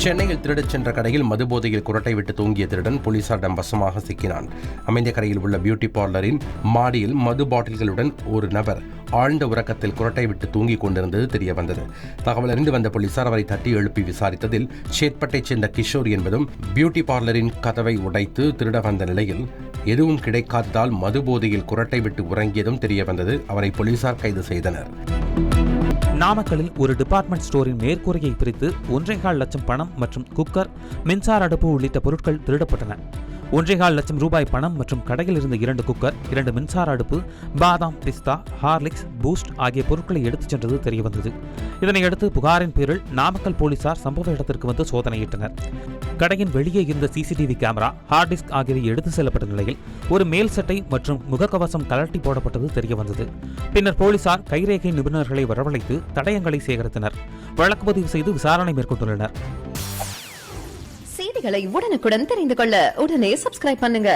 சென்னையில் திருடச் சென்ற கடையில் மதுபோதையில் குரட்டை விட்டு தூங்கிய திருடன் போலீசாரிடம் வசமாக சிக்கினான். அமைந்தகரையில் உள்ள பியூட்டி பார்லரின் மாடியில் மது பாட்டில்களுடன் ஒரு நபர் ஆழ்ந்த உறக்கத்தில் குரட்டை விட்டு தூங்கிக் கொண்டிருந்தது தெரியவந்தது. தகவல் அறிந்து வந்த போலீசார் அவரை தட்டி எழுப்பி விசாரித்ததில் சேத்பட்டைச் சேர்ந்த கிஷோர் என்பதும் பியூட்டி பார்லரின் கதவை உடைத்து திருட வந்த நிலையில் எதுவும் கிடைக்காததால் மதுபோதையில் குரட்டை விட்டு உறங்கியதும் தெரியவந்தது. அவரை போலீசார் கைது செய்தனர். நாமக்கலில் ஒரு டிபார்ட்மெண்ட் ஸ்டோரின் மேற்கூரையை பிரித்து 1.25 லட்சம் பணம் மற்றும் குக்கர், மின்சார அடுப்பு உள்ளிட்ட பொருட்கள் திருடப்பட்டன. 1.25 லட்சம் ரூபாய் பணம் மற்றும் கடையில் இருந்த 2 குக்கர், 2 மின்சார அடுப்பு, பாதாம், பிஸ்தா, ஹார்லிக்ஸ், பூஸ்ட் ஆகிய பொருட்களை எடுத்துச் சென்றது தெரியவந்தது. இதனையடுத்து புகாரின் பேரில் நாமக்கல் போலீசார் சம்பவ இடத்திற்கு வந்து சோதனையிட்டனர். கடையின் வெளியே இருந்த சிசிடிவி கேமரா, ஹார்ட் டிஸ்க் ஆகியவை எடுத்து செல்லப்பட்ட நிலையில் ஒரு மேல் சட்டை மற்றும் முகக்கவசம் கழட்டி போடப்பட்டது தெரியவந்தது. பின்னர் போலீசார் கைரேகை நிபுணர்களை வரவழைத்து தடயங்களை சேகரித்தனர். வழக்கு பதிவு செய்து விசாரணை மேற்கொண்டுள்ளனர். செய்திகளை உடனுக்குடன் தெரிந்து கொள்ள உடனே சப்ஸ்கிரைப் பண்ணுங்க.